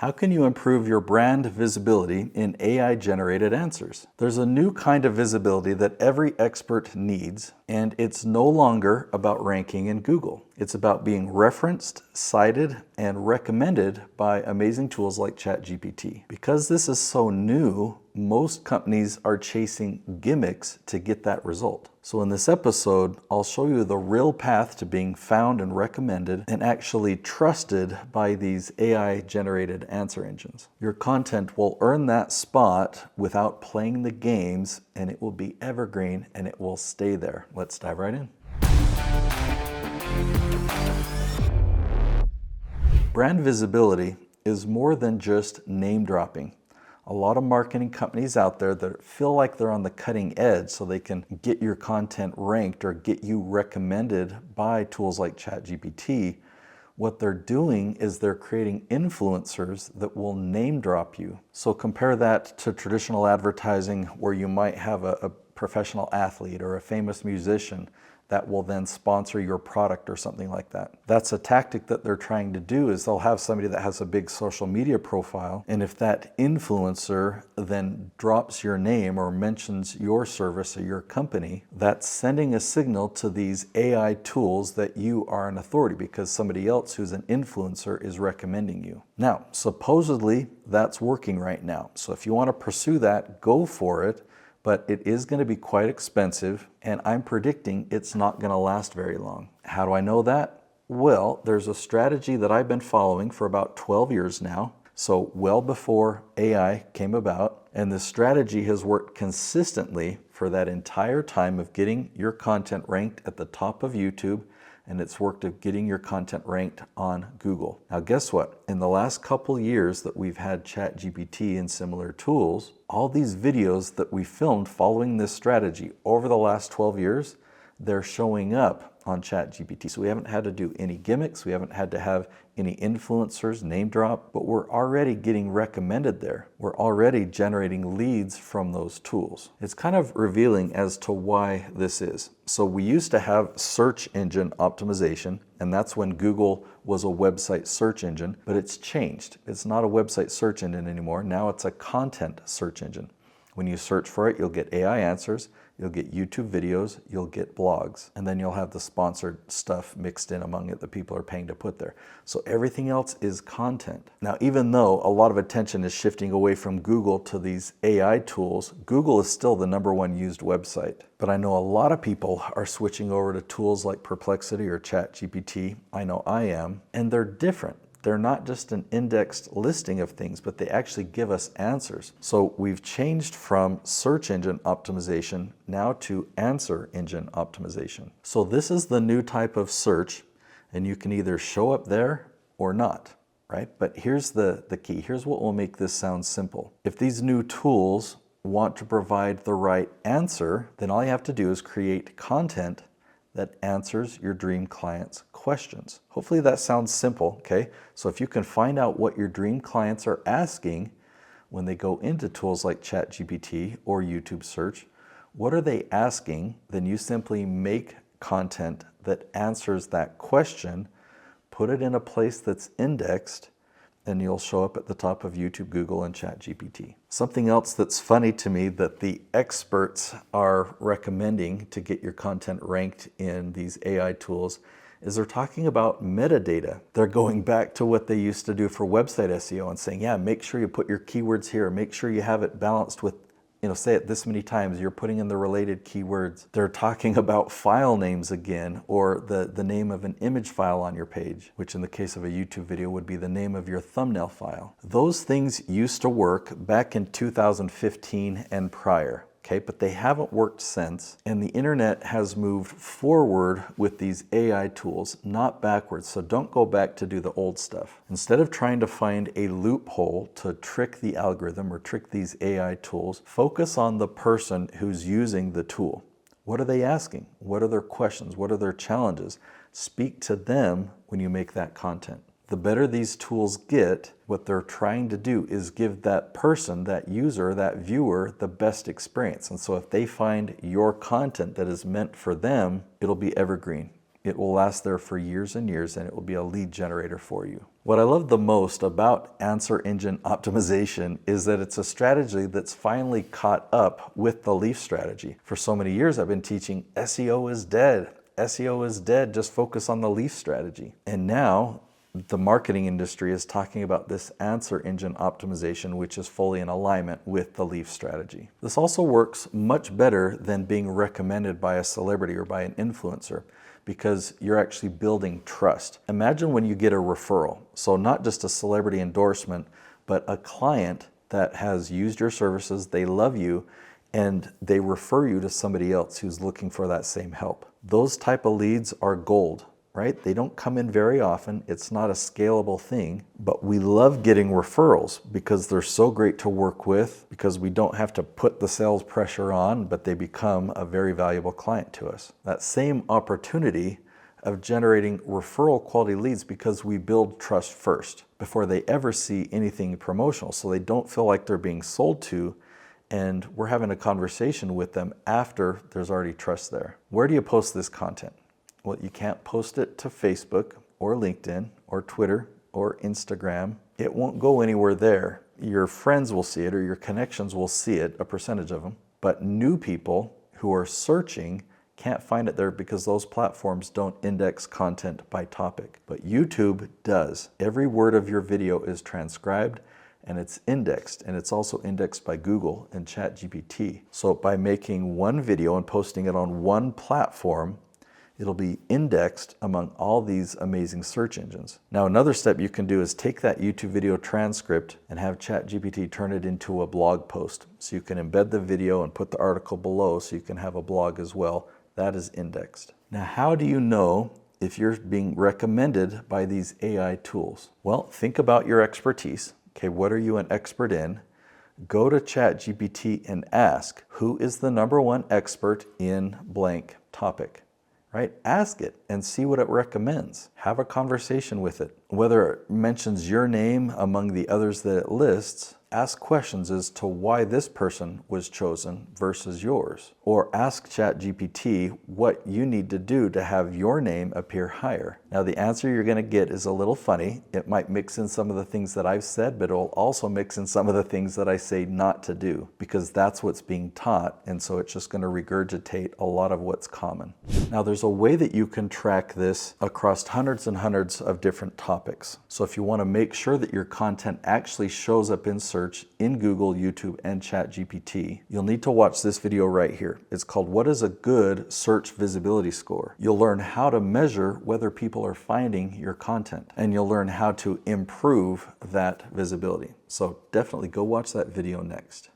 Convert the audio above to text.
How can you improve your brand visibility in AI-generated answers? There's a new kind of visibility that every expert needs, and it's no longer about ranking in Google. It's about being referenced, cited, and recommended by amazing tools like ChatGPT. Because this is so new, most companies are chasing gimmicks to get that result. So in this episode, I'll show you the real path to being found and recommended and actually trusted by these AI-generated answer engines. Your content will earn that spot without playing the games, and it will be evergreen and it will stay there. Let's dive right in. Brand visibility is more than just name dropping. A lot of marketing companies out there that feel like they're on the cutting edge so they can get your content ranked or get you recommended by tools like ChatGPT. What they're doing is they're creating influencers that will name drop you. So compare that to traditional advertising where you might have a professional athlete or a famous musician that will then sponsor your product or something like that. That's a tactic that they're trying to do, is they'll have somebody that has a big social media profile, and if that influencer then drops your name or mentions your service or your company, that's sending a signal to these AI tools that you are an authority because somebody else who's an influencer is recommending you. Now, supposedly that's working right now. So if you want to pursue that, go for it. But it is going to be quite expensive, and I'm predicting it's not going to last very long. How do I know that? Well, there's a strategy that I've been following for about 12 years now, so well before AI came about, and this strategy has worked consistently for that entire time of getting your content ranked at the top of YouTube, and it's worked of getting your content ranked on Google. Now guess what? In the last couple years that we've had ChatGPT and similar tools, all these videos that we filmed following this strategy over the last 12 years, they're showing up on ChatGPT. So we haven't had to do any gimmicks, we haven't had to have any influencers name drop, but we're already getting recommended there. We're already generating leads from those tools. It's kind of revealing as to why this is. So we used to have search engine optimization, and that's when Google was a website search engine, but it's changed. It's not a website search engine anymore. Now it's a content search engine. When you search for it, you'll get AI answers, you'll get YouTube videos, you'll get blogs, and then you'll have the sponsored stuff mixed in among it that people are paying to put there. So everything else is content. Now, even though a lot of attention is shifting away from Google to these AI tools, Google is still the #1 used website. But I know a lot of people are switching over to tools like Perplexity or ChatGPT. I know I am, and they're different. They're not just an indexed listing of things, but they actually give us answers. So we've changed from search engine optimization now to answer engine optimization. So this is the new type of search, and you can either show up there or not, right? But here's the key. Here's what will make this sound simple. If these new tools want to provide the right answer, then all you have to do is create content that answers your dream client's questions. Hopefully that sounds simple, okay? So if you can find out what your dream clients are asking when they go into tools like ChatGPT or YouTube search, what are they asking? Then you simply make content that answers that question, put it in a place that's indexed, and you'll show up at the top of YouTube, Google, and ChatGPT. Something else that's funny to me that the experts are recommending to get your content ranked in these AI tools is they're talking about metadata. They're going back to what they used to do for website SEO and saying, yeah, make sure you put your keywords here, make sure you have it balanced with, say it this many times, you're putting in the related keywords. They're talking about file names again, or the name of an image file on your page, which in the case of a YouTube video would be the name of your thumbnail file. Those things used to work back in 2015 and prior. Okay, but they haven't worked since, and the internet has moved forward with these AI tools, not backwards, so don't go back to do the old stuff. Instead of trying to find a loophole to trick the algorithm or trick these AI tools, focus on the person who's using the tool. What are they asking? What are their questions? What are their challenges? Speak to them when you make that content. The better these tools get, what they're trying to do is give that person, that user, that viewer, the best experience. And so if they find your content that is meant for them, it'll be evergreen. It will last there for years and years, and it will be a lead generator for you. What I love the most about answer engine optimization is that it's a strategy that's finally caught up with the Leaf strategy. For so many years, I've been teaching SEO is dead. SEO is dead, just focus on the Leaf strategy. And now the marketing industry is talking about this answer engine optimization, which is fully in alignment with the Leaf strategy. This also works much better than being recommended by a celebrity or by an influencer, because you're actually building trust. Imagine when you get a referral. So not just a celebrity endorsement, but a client that has used your services, they love you, and they refer you to somebody else who's looking for that same help. Those type of leads are gold, right? They don't come in very often. It's not a scalable thing, but we love getting referrals because they're so great to work with, because we don't have to put the sales pressure on, but they become a very valuable client to us. That same opportunity of generating referral quality leads, because we build trust first before they ever see anything promotional. So they don't feel like they're being sold to, and we're having a conversation with them after there's already trust there. Where do you post this content? Well, you can't post it to Facebook or LinkedIn or Twitter or Instagram. It won't go anywhere there. Your friends will see it, or your connections will see it, a percentage of them. But new people who are searching can't find it there because those platforms don't index content by topic. But YouTube does. Every word of your video is transcribed and it's indexed, and it's also indexed by Google and ChatGPT. So by making one video and posting it on one platform, it'll be indexed among all these amazing search engines. Now, another step you can do is take that YouTube video transcript and have ChatGPT turn it into a blog post. So you can embed the video and put the article below so you can have a blog as well. That is indexed. Now, how do you know if you're being recommended by these AI tools? Well, think about your expertise. Okay, what are you an expert in? Go to ChatGPT and ask, who is the #1 expert in blank topic? Right? Ask it and see what it recommends. Have a conversation with it. Whether it mentions your name among the others that it lists, ask questions as to why this person was chosen versus yours. Or ask ChatGPT what you need to do to have your name appear higher. Now, the answer you're going to get is a little funny. It might mix in some of the things that I've said, but it will also mix in some of the things that I say not to do, because that's what's being taught, and so it's just going to regurgitate a lot of what's common. Now, there's a way that you can track this across hundreds and hundreds of different topics. So if you want to make sure that your content actually shows up in search in Google, YouTube, and ChatGPT, you'll need to watch this video right here. It's called "What is a Good Search Visibility Score?" You'll learn how to measure whether people are finding your content, and you'll learn how to improve that visibility. So definitely go watch that video next.